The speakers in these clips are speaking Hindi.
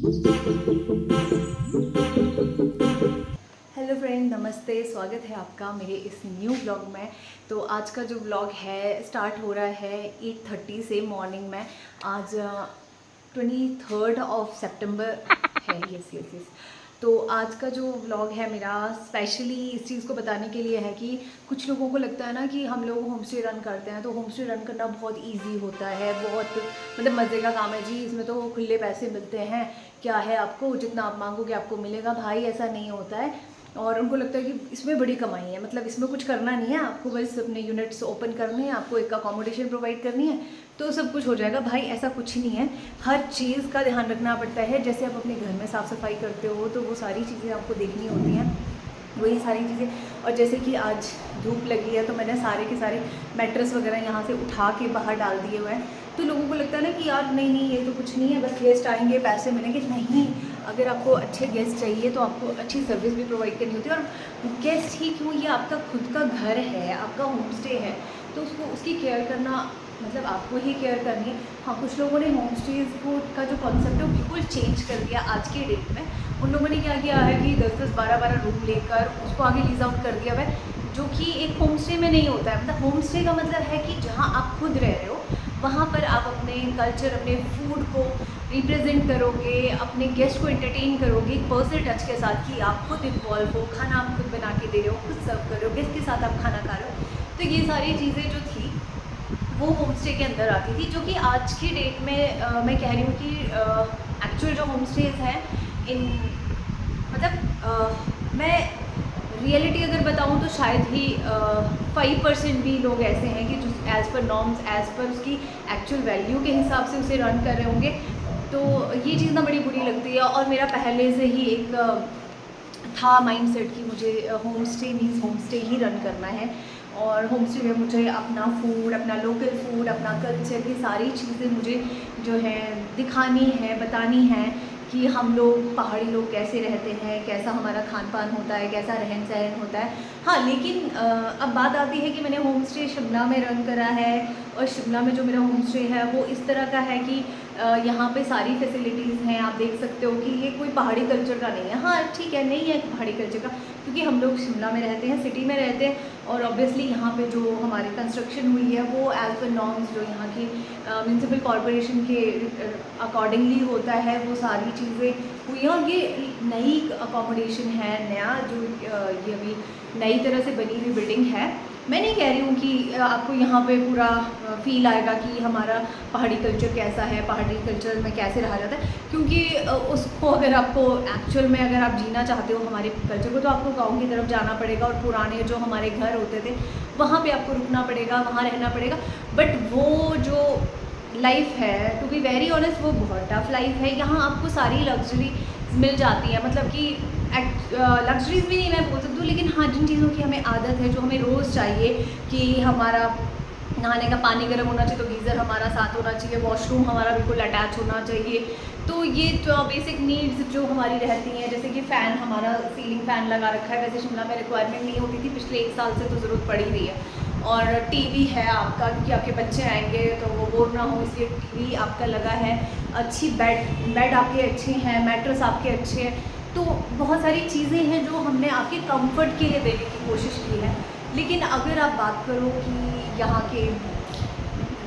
हेलो फ्रेंड, नमस्ते। स्वागत है आपका मेरे इस न्यू व्लॉग में। तो आज का जो व्लॉग है स्टार्ट हो रहा है 8:30 से मॉर्निंग में। आज 23rd of September है। Yes yes yes. तो आज का जो व्लॉग है मेरा स्पेशली इस चीज़ को बताने के लिए है कि कुछ लोगों को लगता है ना कि हम लोग होम स्टे रन करते हैं तो होम स्टे रन करना बहुत इजी होता है, बहुत मतलब मज़े का काम है जी, इसमें तो खुले पैसे मिलते हैं, क्या है आपको जितना आप मांगोगे आपको मिलेगा। भाई ऐसा नहीं होता है। और उनको लगता है कि इसमें बड़ी कमाई है, मतलब इसमें कुछ करना नहीं है, आपको बस अपने यूनिट्स ओपन करने हैं, आपको एक अकोमोडेशन प्रोवाइड करनी है तो सब कुछ हो जाएगा। भाई ऐसा कुछ नहीं है, हर चीज़ का ध्यान रखना पड़ता है। जैसे आप अपने घर में साफ़ सफाई करते हो तो वो सारी चीज़ें आपको देखनी होती हैं, वही सारी चीज़ें। और जैसे कि आज धूप लगी है तो मैंने सारे के सारे मैट्रेस वगैरह यहाँ से उठा के बाहर डाल दिए हुए हैं। तो लोगों को लगता है ना कि यार नहीं नहीं ये तो कुछ नहीं है, बस गेस्ट आएंगे पैसे मिलेंगे। नहीं, अगर आपको अच्छे गेस्ट चाहिए तो आपको अच्छी सर्विस भी प्रोवाइड करनी होती है। और गेस्ट ही क्यों, ये आपका खुद का घर है, आपका होम स्टे है, तो उसको उसकी केयर करना मतलब आपको ही केयर करनी है। हाँ, कुछ लोगों ने होम स्टेज को का जो कॉन्सेप्ट है वो बिल्कुल चेंज कर दिया आज के डेट में। उन लोगों ने क्या किया है कि 10-10 12-12 रूम लेकर उसको आगे लीज आउट कर दिया है, जो कि एक होम स्टे में नहीं होता है। मतलब होम स्टे का मतलब है कि जहाँ आप खुद रह रहे हो वहाँ पर आप अपने कल्चर, अपने फूड को रिप्रेजेंट करोगे, अपने गेस्ट को एंटरटेन करोगे एक पर्सनल टच के साथ कि आप खुद इन्वॉल्व हो, खाना आप खुद बना के दे रहे हो, खुद सर्व कर रहे हो, गेस्ट के साथ आप खाना खा रहे हो। तो ये सारी चीज़ें जो थी वो होम स्टे के अंदर आती थी, जो कि आज की डेट में मैं कह रही हूँ कि एक्चुअल जो होम स्टेज हैं इन मतलब मैं रियलिटी अगर बताऊँ तो शायद ही 5% भी लोग ऐसे हैं कि जो as per norms, as per उसकी एक्चुअल वैल्यू के हिसाब से उसे रन कर रहे होंगे। तो ये चीज़ ना बड़ी बुरी लगती है। और मेरा पहले से ही एक था माइंडसेट कि मुझे home stay means home stay ही रन करना है। और होम स्टे में मुझे अपना फूड, अपना लोकल फूड, अपना कल्चर, ये सारी चीज़ें मुझे जो है दिखानी है, बतानी है कि हम लोग पहाड़ी लोग कैसे रहते हैं, कैसा हमारा खान पान होता है, कैसा रहन सहन होता है। हाँ, लेकिन अब बात आती है कि मैंने होम स्टे शिमला में रन करा है। और शिमला में जो मेरा होम स्टे है वो इस तरह का है कि यहाँ पे सारी फैसिलिटीज़ हैं। आप देख सकते हो कि ये कोई पहाड़ी कल्चर का नहीं है। हाँ ठीक है, नहीं है पहाड़ी कल्चर का, क्योंकि हम लोग शिमला में रहते हैं, सिटी में रहते हैं। और ऑब्वियसली यहाँ पे जो हमारी कंस्ट्रक्शन हुई है वो एज़ पर नॉर्म्स जो यहाँ की म्यूनसिपल कॉरपोरेशन के अकॉर्डिंगली होता है, वो सारी चीज़ें हुई हैं। और ये नई अकोमोडेशन है, नया जो ये अभी नई तरह से बनी हुई बिल्डिंग है। मैं नहीं कह रही हूँ कि आपको यहाँ पे पूरा फील आएगा कि हमारा पहाड़ी कल्चर कैसा है, पहाड़ी कल्चर में कैसे रहा जाता है, क्योंकि उसको अगर आपको एक्चुअल में अगर आप जीना चाहते हो हमारे कल्चर को तो आपको गाँव की तरफ जाना पड़ेगा और पुराने जो हमारे घर होते थे वहाँ पे आपको रुकना पड़ेगा, वहाँ रहना पड़ेगा। बट वो जो लाइफ है, टू बी वेरी ऑनेस्ट, वो बहुत टफ लाइफ है। यहाँ आपको सारी लग्जरी मिल जाती है, मतलब कि लग्जरीज भी नहीं मैं बोल सकती हूँ, लेकिन हाँ जिन चीज़ों की हमें आदत है, जो हमें रोज़ चाहिए कि हमारा नहाने का पानी गर्म होना चाहिए तो गीज़र हमारा साथ होना चाहिए, वॉशरूम हमारा बिल्कुल अटैच होना चाहिए। तो ये जो बेसिक नीड्स जो हमारी रहती हैं, जैसे कि फ़ैन, हमारा सीलिंग फ़ैन लगा रखा है। वैसे शिमला में रिक्वायरमेंट नहीं होती थी, पिछले 1 साल से तो ज़रूरत पड़ ही रही है। और टीवी है आपका, क्योंकि आपके बच्चे आएंगे तो वो बोर ना हो इसलिए टीवी आपका लगा है। अच्छी बेड आपके अच्छे हैं, मैट्रेस आपके अच्छे हैं। तो बहुत सारी चीज़ें हैं जो हमने आपके कंफर्ट के लिए देने की कोशिश की है। लेकिन अगर आप बात करो कि यहाँ के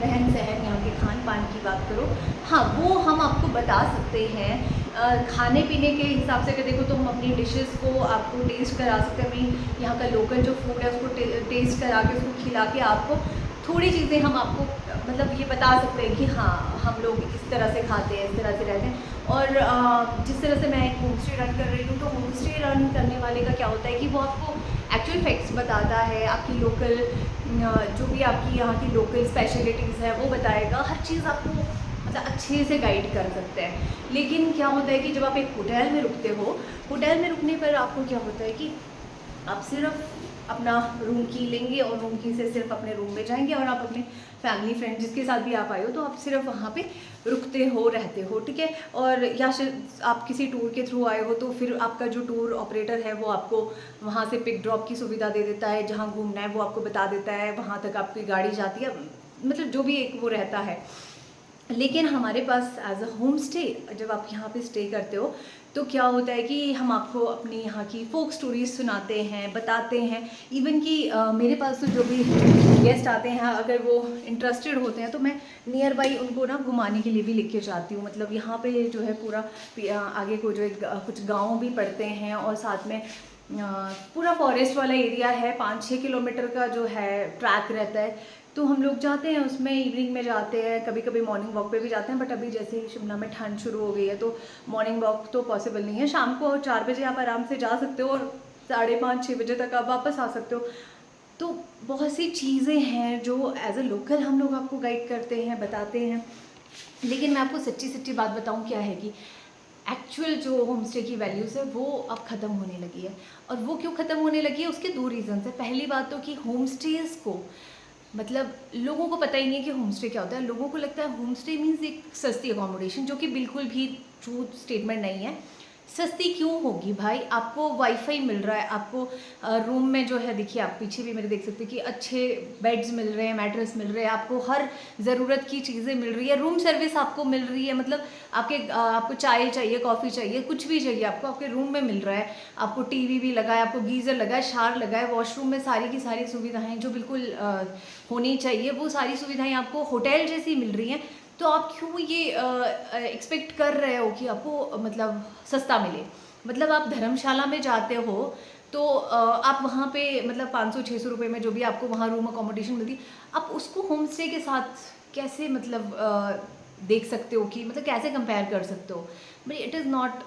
रहन सहन, यहाँ के खान पान की बात करो, हाँ वो हम आपको बता सकते हैं। खाने पीने के हिसाब से अगर देखो तो हम अपनी डिशेस को आपको टेस्ट करा सकते हैं। अपनी यहाँ का लोकल जो फूड है उसको टेस्ट करा के, उसको खिला के आपको थोड़ी चीज़ें हम आपको मतलब ये बता सकते हैं कि हाँ हम लोग इस तरह से खाते हैं, इस तरह से रहते हैं। और जिस तरह से मैं एक होम स्टे रन कर रही हूँ तो होम स्टे रन करने वाले का क्या होता है कि वो आपको एक्चुअल फैक्ट्स बताता है, आपकी लोकल जो भी आपकी यहाँ की लोकल स्पेशलिटीज़ है वो बताएगा। हर चीज़ आपको मतलब अच्छे से गाइड कर सकते हैं। लेकिन क्या होता है कि जब आप एक होटल में रुकते हो, होटल में रुकने पर आपको क्या होता है कि आप सिर्फ अपना रूम की लेंगे और रूम की से सिर्फ अपने रूम में जाएंगे और आप अपने फैमिली फ्रेंड जिसके साथ भी आप आए हो तो आप सिर्फ वहाँ पे रुकते हो, रहते हो, ठीक है। और या आप किसी टूर के थ्रू आए हो तो फिर आपका जो टूर ऑपरेटर है वो आपको वहाँ से पिक ड्रॉप की सुविधा दे देता है, जहाँ घूमना है वो आपको बता देता है, वहाँ तक आपकी गाड़ी जाती है, मतलब जो भी एक वो रहता है। लेकिन हमारे पास एज अ होम स्टे जब आप यहाँ पे स्टे करते हो तो क्या होता है कि हम आपको अपनी यहाँ की फोक स्टोरीज सुनाते हैं, बताते हैं। इवन कि मेरे पास तो जो भी गेस्ट आते हैं अगर वो इंटरेस्टेड होते हैं तो मैं नियर बाई उनको ना घुमाने के लिए भी लेके जाती हूँ। मतलब यहाँ पे जो है पूरा आगे को जो कुछ गाँव भी पड़ते हैं और साथ में पूरा फॉरेस्ट वाला एरिया है। 5-6 किलोमीटर का जो है ट्रैक रहता है, तो हम लोग जाते हैं उसमें, इवनिंग में जाते हैं, कभी कभी मॉर्निंग वॉक पे भी जाते हैं। बट अभी जैसे ही शिमला में ठंड शुरू हो गई है तो मॉर्निंग वॉक तो पॉसिबल नहीं है। शाम को 4 बजे आप आराम से जा सकते हो और 5:30-6 बजे तक आप वापस आ सकते हो। तो बहुत सी चीज़ें हैं जो एज अ लोकल हम लोग आपको गाइड करते हैं, बताते हैं। लेकिन मैं आपको सच्ची सच्ची बात बताऊं, क्या है कि एक्चुअल जो होम स्टे की वैल्यूज़ है वो अब ख़त्म होने लगी है। और वो क्यों ख़त्म होने लगी है, उसके 2 रीज़न्स है। पहली बात तो कि होम स्टेज़ को मतलब लोगों को पता ही नहीं है कि होम स्टे क्या होता है। लोगों को लगता है होम स्टे मीन्स एक सस्ती अकोमोडेशन, जो कि बिल्कुल भी ट्रू स्टेटमेंट नहीं है। सस्ती क्यों होगी भाई, आपको वाईफाई मिल रहा है, आपको रूम में जो है, देखिए आप पीछे भी मेरे देख सकते हैं कि अच्छे बेड्स मिल रहे हैं, मैट्रेस मिल रहे हैं, आपको हर ज़रूरत की चीज़ें मिल रही है, रूम सर्विस आपको मिल रही है। मतलब आपको चाय चाहिए, कॉफ़ी चाहिए, कुछ भी चाहिए आपको आपके रूम में मिल रहा है। आपको टीवी भी लगा है, आपको गीज़र लगा है, शावर लगा है, वॉशरूम में सारी की सारी सुविधाएं जो बिल्कुल होनी चाहिए वो सारी सुविधाएं आपको होटल जैसी मिल रही हैं। तो आप क्यों ये एक्सपेक्ट कर रहे हो कि आपको मतलब सस्ता मिले। मतलब आप धर्मशाला में जाते हो तो आप वहाँ पे मतलब 500-600 रुपये में जो भी आपको वहाँ रूम अकोमोडेशन मिलती, आप उसको होम स्टे के साथ कैसे मतलब देख सकते हो कि मतलब कैसे कंपेयर कर सकते हो भाई, इट इज़ नॉट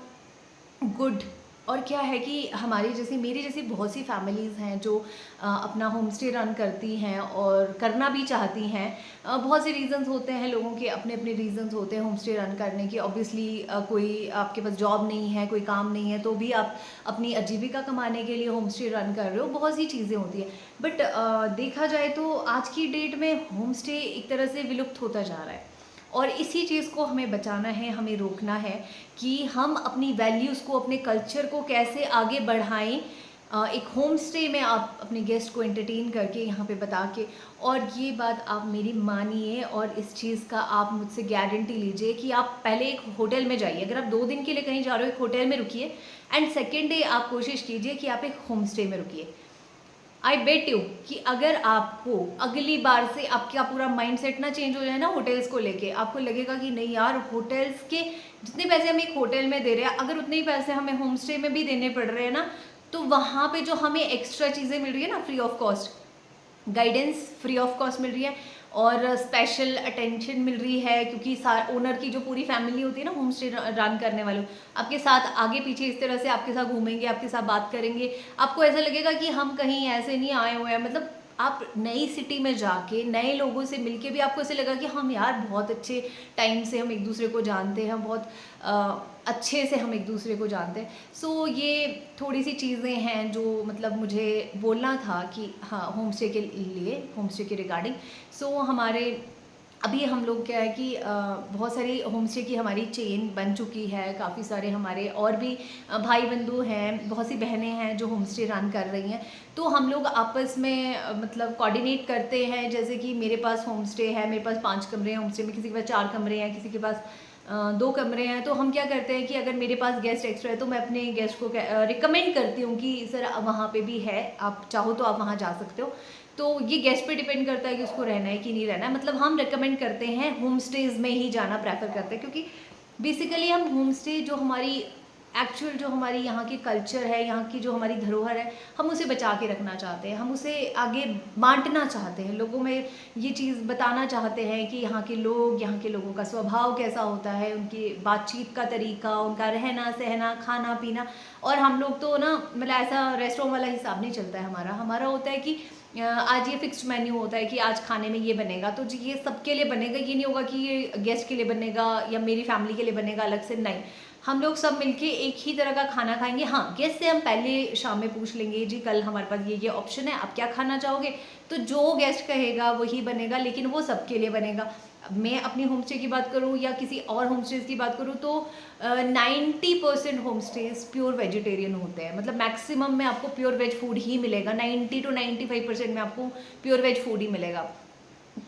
गुड। और क्या है कि हमारी जैसी मेरी जैसी बहुत सी फैमिलीज़ हैं जो अपना होम स्टे रन करती हैं और करना भी चाहती हैं। बहुत से रीज़न्स होते हैं, लोगों के अपने अपने रीज़न्स होते हैं होम स्टे रन करने के। ऑब्वियसली कोई आपके पास जॉब नहीं है, कोई काम नहीं है, तो भी आप अपनी आजीविका कमाने के लिए होम स्टे रन कर रहे हो। बहुत सी चीज़ें होती हैं। बट देखा जाए तो आज की डेट में होम स्टे एक तरह से विलुप्त होता जा रहा है और इसी चीज़ को हमें बचाना है, हमें रोकना है कि हम अपनी वैल्यूज़ को, अपने कल्चर को कैसे आगे बढ़ाएं। एक होम स्टे में आप अपने गेस्ट को एंटरटेन करके यहाँ पे बता के, और ये बात आप मेरी मानिए और इस चीज़ का आप मुझसे गारंटी लीजिए कि आप पहले एक होटल में जाइए। अगर आप 2 दिन के लिए कहीं जा रहे हो, एक होटल में रुकिए, एंड सेकेंड डे आप कोशिश कीजिए कि आप एक होम स्टे में रुकिए। आई बेट यू कि अगर आपको अगली बार से आपका पूरा माइंड सेट ना चेंज हो जाए ना होटल्स को लेके, आपको लगेगा कि नहीं यार, होटल्स के जितने पैसे हम एक होटल में दे रहे हैं, अगर उतने ही पैसे हमें होम स्टे में भी देने पड़ रहे हैं ना, तो वहाँ पे जो हमें एक्स्ट्रा चीज़ें मिल रही है ना, free of cost guidance free of cost मिल रही है और स्पेशल अटेंशन मिल रही है, क्योंकि ओनर की जो पूरी फैमिली होती है ना होम स्टे रन करने वालों, आपके साथ आगे पीछे इस तरह से आपके साथ घूमेंगे, आपके साथ बात करेंगे। आपको ऐसा लगेगा कि हम कहीं ऐसे नहीं आए हुए हैं। मतलब आप नई सिटी में जाके नए लोगों से मिलके भी आपको ऐसे लगा कि हम यार बहुत अच्छे टाइम से हम एक दूसरे को जानते हैं, बहुत अच्छे से हम एक दूसरे को जानते हैं। सो ये थोड़ी सी चीज़ें हैं जो मतलब मुझे बोलना था कि हाँ, होम स्टे के लिए, होम स्टे के रिगार्डिंग। सो हमारे अभी हम लोग क्या है कि बहुत सारी होम स्टे की हमारी चेन बन चुकी है। काफ़ी सारे हमारे और भी भाई बंधु हैं, बहुत सी बहनें हैं जो होम स्टे रन कर रही हैं। तो हम लोग आपस में मतलब कोऑर्डिनेट करते हैं। जैसे कि मेरे पास होम स्टे है, मेरे पास 5 कमरे हैं होम स्टे में, किसी के पास 4 कमरे हैं, किसी के पास 2 कमरे हैं। तो हम क्या करते हैं कि अगर मेरे पास गेस्ट एक्स्ट्रा है तो मैं अपने गेस्ट को रिकमेंड करती हूँ कि सर वहाँ पे भी है, आप चाहो तो आप वहाँ जा सकते हो। तो ये गेस्ट पे डिपेंड करता है कि उसको रहना है कि नहीं रहना है। मतलब हम रिकमेंड करते हैं होम स्टेज में ही जाना प्रेफर करते हैं, क्योंकि बेसिकली हम होम स्टे जो हमारी एक्चुअल जो हमारी यहाँ की कल्चर है, यहाँ की जो हमारी धरोहर है, हम उसे बचा के रखना चाहते हैं, हम उसे आगे बांटना चाहते हैं, लोगों में ये चीज़ बताना चाहते हैं कि यहाँ के लोग, यहाँ के लोगों का स्वभाव कैसा होता है, उनकी बातचीत का तरीका, उनका रहना सहना, खाना पीना। और हम लोग तो ना मतलब ऐसा रेस्टोरेंट वाला हिसाब नहीं चलता है हमारा। हमारा होता है कि आज ये फिक्स्ड मेन्यू होता है कि आज खाने में ये बनेगा, तो जी ये सबके लिए बनेगा। ये नहीं होगा कि ये गेस्ट के लिए बनेगा या मेरी फैमिली के लिए बनेगा अलग से, नहीं। हम लोग सब मिलके एक ही तरह का खाना खाएंगे। हाँ, गेस्ट से हम पहले शाम में पूछ लेंगे, जी कल हमारे पास ये ऑप्शन है, आप क्या खाना चाहोगे, तो जो गेस्ट कहेगा वही बनेगा, लेकिन वो सबके लिए बनेगा। मैं अपनी होम स्टे की बात करूँ या किसी और होम स्टेज की बात करूँ तो 90% होम स्टेज प्योर वेजिटेरियन होते हैं। मतलब मैक्सिमम में आपको प्योर वेज फूड ही मिलेगा, 90 to 95% में आपको प्योर वेज फूड ही मिलेगा।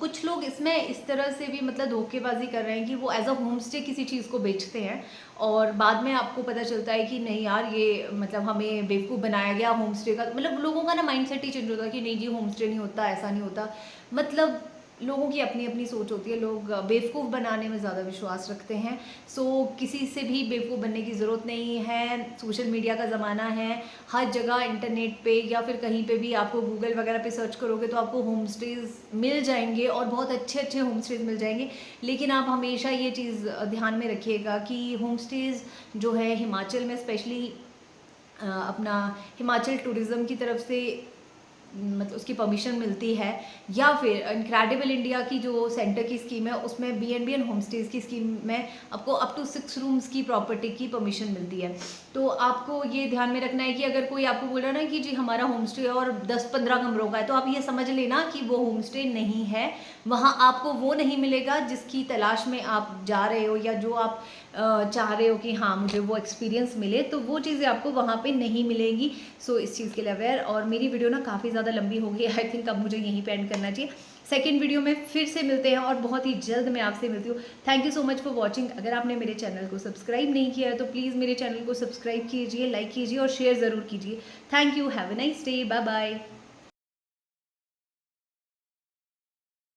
कुछ लोग इसमें इस तरह से भी मतलब धोखेबाजी कर रहे हैं कि वो एज अ होम स्टे किसी चीज़ को बेचते हैं और बाद में आपको पता चलता है कि नहीं यार ये मतलब हमें बेवकूफ़ बनाया गया होम स्टे का। मतलब लोगों का ना माइंडसेट ही चेंज होता है कि नहीं जी होम स्टे नहीं होता, ऐसा नहीं होता। मतलब लोगों की अपनी अपनी सोच होती है, लोग बेवकूफ़ बनाने में ज़्यादा विश्वास रखते हैं। सो किसी से भी बेवकूफ़ बनने की ज़रूरत नहीं है। सोशल मीडिया का ज़माना है, हर जगह इंटरनेट पे या फिर कहीं पे भी आपको गूगल वगैरह पे सर्च करोगे तो आपको होम स्टेज़ मिल जाएंगे और बहुत अच्छे अच्छे होम स्टेज़ मिल जाएंगे। लेकिन आप हमेशा ये चीज़ ध्यान में रखिएगा कि होम स्टेज़ जो है हिमाचल में स्पेशली अपना हिमाचल टूरिज़्म की तरफ से मतलब उसकी परमिशन मिलती है, या फिर इनक्रेडिबल इंडिया की जो सेंटर की स्कीम है उसमें बी एंड होम स्टेज़ की स्कीम में आपको अप टू 6 रूम्स की प्रॉपर्टी की परमिशन मिलती है। तो आपको ये ध्यान में रखना है कि अगर कोई आपको बोल रहा है ना कि जी हमारा होम स्टे और 10-15 कमरों का है, तो आप ये समझ लेना कि वो होम स्टे नहीं है। वहाँ आपको वो नहीं मिलेगा जिसकी तलाश में आप जा रहे हो या जो आप चाह रहे हो कि हाँ मुझे वो एक्सपीरियंस मिले, तो वो चीज़ें आपको वहाँ पे नहीं मिलेंगी। सो इस चीज़ के लिए अवेयर। और मेरी वीडियो ना काफ़ी ज़्यादा लंबी हो गई, आई थिंक अब मुझे यहीं पे एंड करना चाहिए। सेकंड वीडियो में फिर से मिलते हैं और बहुत ही जल्द मैं आपसे मिलती हूँ। Thank you so much for watching. अगर आपने मेरे चैनल को सब्सक्राइब नहीं किया है तो प्लीज़ मेरे चैनल को सब्सक्राइब कीजिए, लाइक कीजिए और शेयर ज़रूर कीजिए। Thank you, have a nice day, bye bye.